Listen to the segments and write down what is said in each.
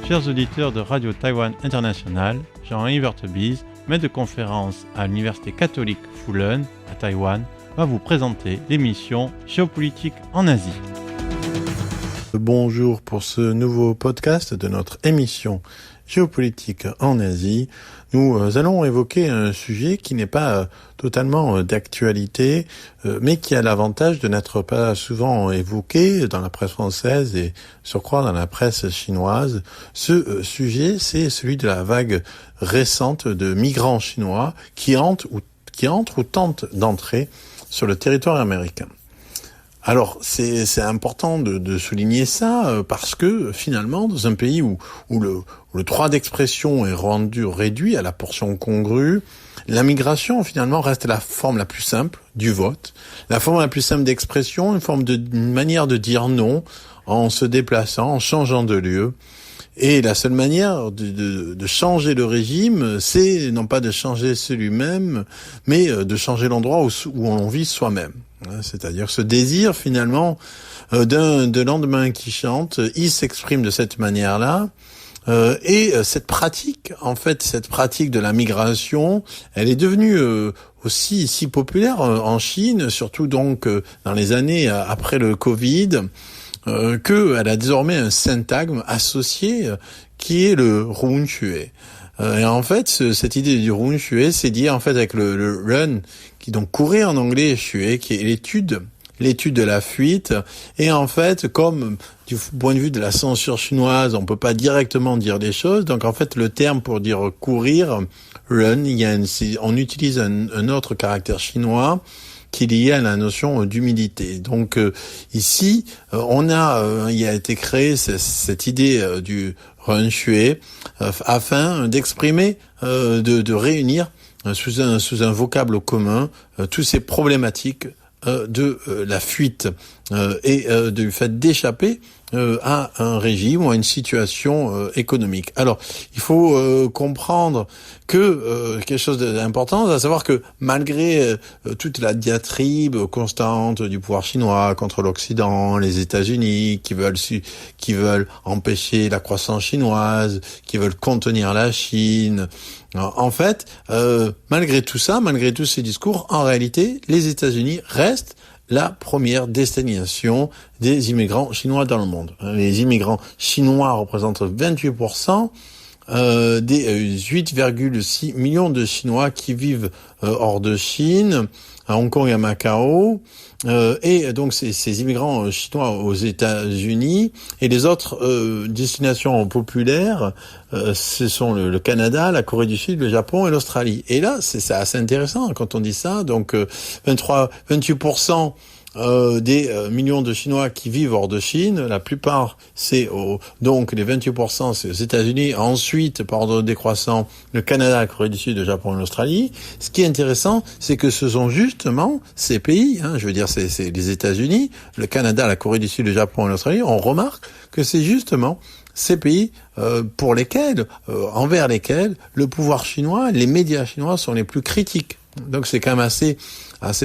Chers auditeurs de Radio Taïwan International, Jean-Yves Vertebise, maître de conférence à l'Université catholique Fulun à Taïwan, va vous présenter l'émission Géopolitique en Asie. Bonjour pour ce nouveau podcast de notre émission Géopolitique en Asie. Nous allons évoquer un sujet qui n'est pas totalement d'actualité, mais qui a l'avantage de n'être pas souvent évoqué dans la presse française et surcroît dans la presse chinoise. Ce sujet, c'est celui de la vague récente de migrants chinois qui entrent ou tentent d'entrer sur le territoire américain. Alors, c'est important de souligner ça parce que finalement, dans un pays où le droit d'expression est rendu réduit à la portion congrue, la migration finalement reste la forme la plus simple du vote, la forme la plus simple d'expression, une manière de dire non en se déplaçant, en changeant de lieu. Et la seule manière de changer le régime, c'est non pas de changer celui-même, mais de changer l'endroit où on vit soi-même. C'est-à-dire ce désir finalement d'un lendemain qui chante, il s'exprime de cette manière-là. Et cette pratique de la migration, elle est devenue aussi si populaire en Chine, surtout donc dans les années après le Covid, qu'elle a désormais un syntagme associé qui est le runxue. Et en fait, cette idée du runxue, c'est dire en fait avec le run, qui donc courir en anglais, xue, qui est l'étude de la fuite. Et en fait, comme du point de vue de la censure chinoise, on peut pas directement dire des choses. Donc en fait, le terme pour dire courir, run, on utilise un autre caractère chinois qui est lié à la notion d'humilité. Donc ici, il a été créé cette idée du runxue afin d'exprimer, de réunir sous un vocable commun toutes ces problématiques de la fuite et du fait d'échapper à un régime ou à une situation économique. Alors, il faut comprendre que quelque chose d'important, à savoir que malgré toute la diatribe constante du pouvoir chinois contre l'Occident, les États-Unis qui veulent empêcher la croissance chinoise, qui veulent contenir la Chine, en fait, malgré tout ça, malgré tous ces discours, en réalité, les États-Unis restent la première destination des immigrants chinois dans le monde. Les immigrants chinois représentent 28% des 8,6 millions de Chinois qui vivent hors de Chine, à Hong Kong et à Macao, et donc ces immigrants chinois aux États-Unis, et les autres destinations populaires, ce sont le Canada, la Corée du Sud, le Japon et l'Australie. Et là, c'est assez intéressant quand on dit ça. Donc 28% des millions de Chinois qui vivent hors de Chine, la plupart donc les 28% c'est aux États-Unis, ensuite par ordre décroissant le Canada, la Corée du Sud, le Japon et l'Australie. Ce qui est intéressant, c'est que ce sont justement ces pays, c'est les États-Unis, le Canada, la Corée du Sud, le Japon et l'Australie, on remarque que c'est justement ces pays envers lesquels le pouvoir chinois, les médias chinois sont les plus critiques. Donc c'est quand même assez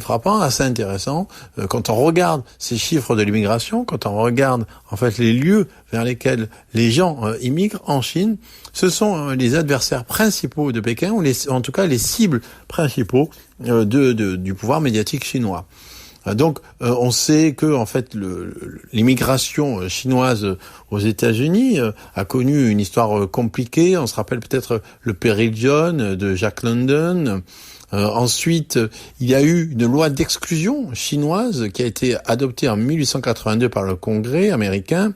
frappant, assez intéressant quand on regarde ces chiffres de l'immigration, quand on regarde en fait les lieux vers lesquels les gens immigrent en Chine, ce sont les adversaires principaux de Pékin ou en tout cas les cibles principaux du pouvoir médiatique chinois. Donc, on sait que en fait l'immigration chinoise aux États-Unis a connu une histoire compliquée. On se rappelle peut-être le péril John de Jack London. Ensuite, il y a eu une loi d'exclusion chinoise qui a été adoptée en 1882 par le Congrès américain,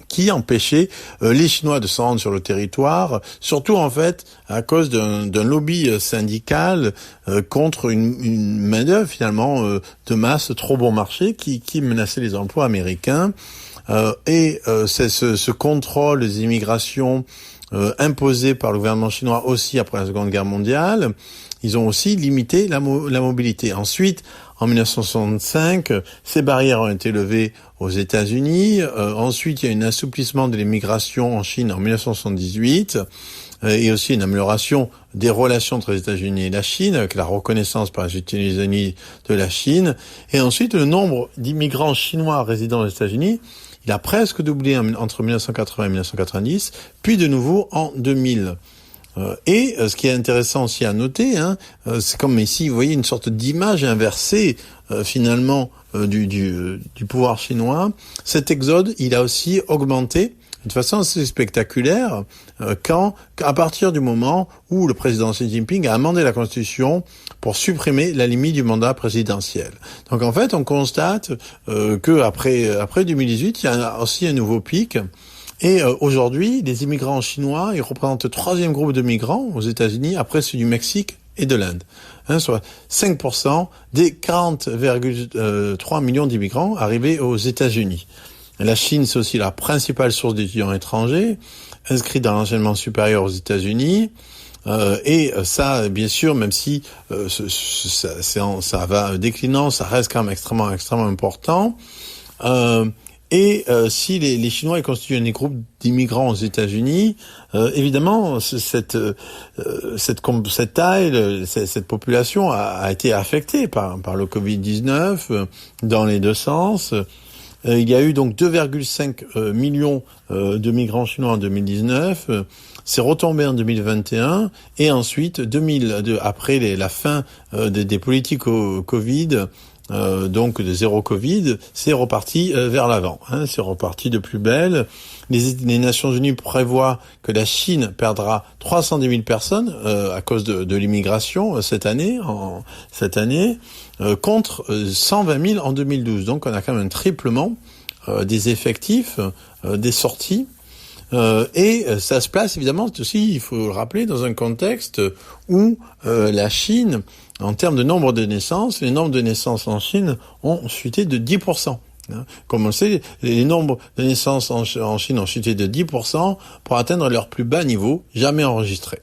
qui empêchait les Chinois de se rendre sur le territoire, surtout en fait à cause d'un lobby syndical contre une main-d'œuvre finalement de masse trop bon marché qui menaçait les emplois américains. C'est ce contrôle des immigrations imposé par le gouvernement chinois aussi après la Seconde Guerre mondiale. Ils ont aussi limité la mobilité. Ensuite, en 1965, ces barrières ont été levées aux États-Unis. Ensuite, il y a un assouplissement de l'immigration en Chine en 1978 et aussi une amélioration des relations entre les États-Unis et la Chine, avec la reconnaissance par les États-Unis de la Chine. Et ensuite, le nombre d'immigrants chinois résidant aux États-Unis, il a presque doublé entre 1980 et 1990, puis de nouveau en 2000. Et ce qui est intéressant aussi à noter, c'est comme ici, vous voyez une sorte d'image inversée finalement du pouvoir chinois. Cet exode, il a aussi augmenté de façon assez spectaculaire à partir du moment où le président Xi Jinping a amendé la Constitution pour supprimer la limite du mandat présidentiel. Donc en fait, on constate que après 2018, il y a aussi un nouveau pic. Et aujourd'hui, les immigrants chinois, ils représentent le 3e groupe de migrants aux États-Unis, après ceux du Mexique et de l'Inde. Soit 5% des 40,3 millions d'immigrants arrivés aux États-Unis. La Chine, c'est aussi la principale source d'étudiants étrangers inscrits dans l'enseignement supérieur aux États-Unis. Et ça, bien sûr, même si ça va déclinant, ça reste quand même extrêmement important. Et si les Chinois constituent un groupe d'immigrants aux États-Unis, évidemment, cette taille, cette population a été affectée par le Covid-19 dans les deux sens. Il y a eu donc 2,5 millions de migrants chinois en 2019. C'est retombé en 2021 et ensuite après la fin des politiques au Covid. Donc de zéro Covid, c'est reparti vers l'avant. C'est reparti de plus belle. Les Nations Unies prévoient que la Chine perdra 310 000 personnes à cause de l'immigration cette année, contre 120 000 en 2012. Donc on a quand même un triplement des effectifs, des sorties. Et ça se place évidemment aussi, il faut le rappeler, dans un contexte où la Chine, en termes de nombre de naissances, les nombres de naissances en Chine ont chuté de 10%. Comme on le sait, les nombres de naissances en Chine ont chuté de 10% pour atteindre leur plus bas niveau jamais enregistré.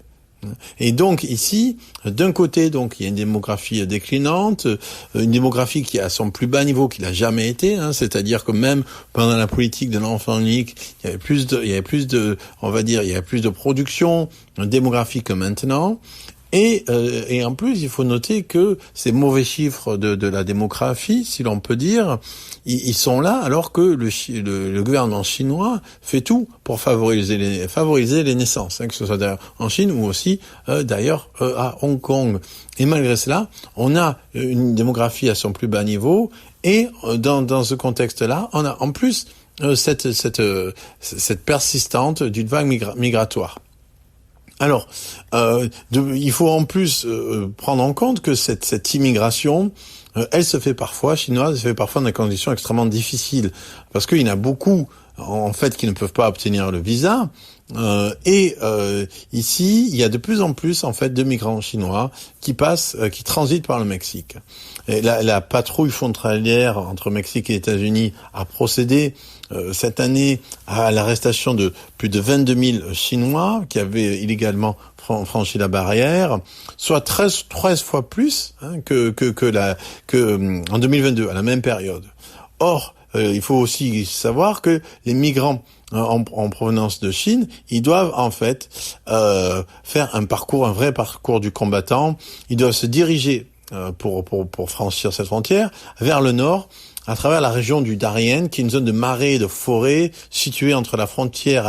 Et donc ici, d'un côté, donc il y a une démographie déclinante, une démographie qui est à son plus bas niveau qu'il a jamais été, c'est-à-dire que même pendant la politique de l'enfant unique, il y avait plus de production démographique que maintenant. Et en plus, il faut noter que ces mauvais chiffres de la démographie, si l'on peut dire, ils sont là alors que le gouvernement chinois fait tout pour favoriser les naissances, que ce soit d'ailleurs en Chine ou aussi d'ailleurs à Hong Kong. Et malgré cela, on a une démographie à son plus bas niveau et dans ce contexte-là, on a en plus cette persistante d'une vague migratoire. Alors, il faut en plus prendre en compte que cette immigration, elle se fait parfois dans des conditions extrêmement difficiles, parce qu'il y en a beaucoup, en fait, qui ne peuvent pas obtenir le visa. Ici, il y a de plus en plus, en fait, de migrants chinois qui transitent par le Mexique. Et la patrouille frontalière entre Mexique et États-Unis a procédé cette année à l'arrestation de plus de 22 000 Chinois qui avaient illégalement franchi la barrière, soit 13 fois plus que en 2022, à la même période. Or, il faut aussi savoir que les migrants en provenance de Chine, ils doivent en fait faire un vrai parcours du combattant. Ils doivent se diriger pour franchir cette frontière vers le nord, à travers la région du Darien, qui est une zone de marais et de forêt située à la frontière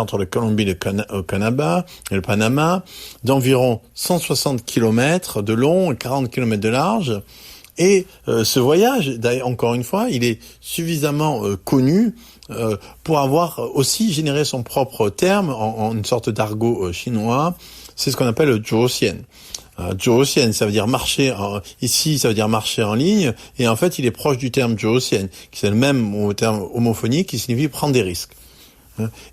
entre la Colombie et le Panama, d'environ 160 km de long et 40 km de large. Et ce voyage, d'ailleurs, encore une fois, il est suffisamment connu pour avoir aussi généré son propre terme en une sorte d'argot chinois. C'est ce qu'on appelle le zhuoxian. Zhuoxian, ça veut dire marcher ici, ça veut dire marcher en ligne, et en fait, il est proche du terme zhuoxian, qui est le même terme homophonique qui signifie prendre des risques.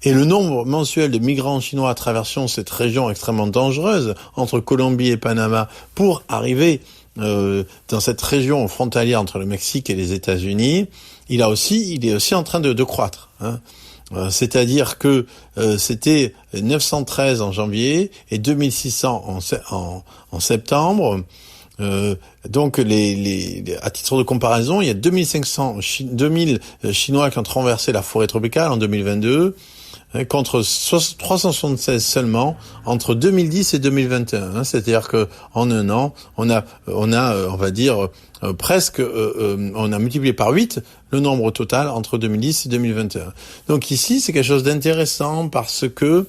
Et le nombre mensuel de migrants chinois traversant cette région extrêmement dangereuse entre Colombie et Panama pour arriver dans cette région frontalière entre le Mexique et les États-Unis, il est aussi en train de croître. C'est-à-dire que c'était 913 en janvier et 2600 en septembre. Donc à titre de comparaison, il y a 2000 Chinois qui ont traversé la forêt tropicale en 2022, contre 376 seulement entre 2010 et 2021. C'est-à-dire que en un an, on a on va dire presque on a multiplié par 8 le nombre total entre 2010 et 2021. Donc ici, c'est quelque chose d'intéressant parce que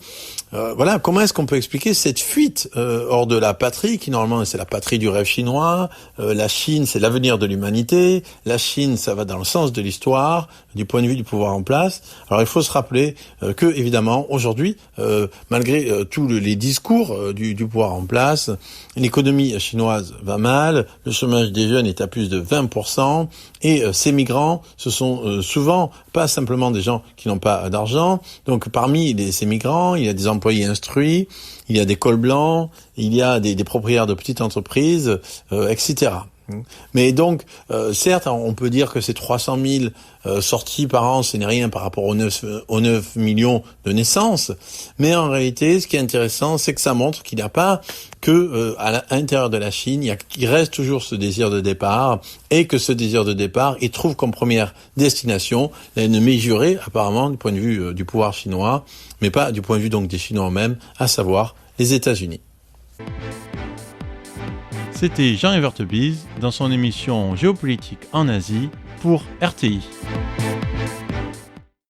comment est-ce qu'on peut expliquer cette fuite hors de la patrie, qui normalement c'est la patrie du rêve chinois. La Chine, c'est l'avenir de l'humanité. La Chine, ça va dans le sens de l'histoire, du point de vue du pouvoir en place. Alors il faut se rappeler que, évidemment, aujourd'hui, malgré tous les discours du pouvoir en place, l'économie chinoise va mal, le chômage des jeunes est à plus de 20%, et ces migrants, ce sont souvent pas simplement des gens qui n'ont pas d'argent. Donc parmi ces migrants, il y a des employés instruits, il y a des cols blancs, il y a des propriétaires de petites entreprises, etc. Mais donc, certes, on peut dire que ces 300 000 sorties par an, ce n'est rien par rapport aux 9 millions de naissances. Mais en réalité, ce qui est intéressant, c'est que ça montre qu'il n'y a pas que à l'intérieur de la Chine, il reste toujours ce désir de départ, et que ce désir de départ, il trouve comme première destination l'ennemi juré, apparemment, du point de vue du pouvoir chinois, mais pas du point de vue donc des Chinois eux-mêmes, à savoir les États-Unis. C'était Jean Evertebise dans son émission Géopolitique en Asie pour RTI.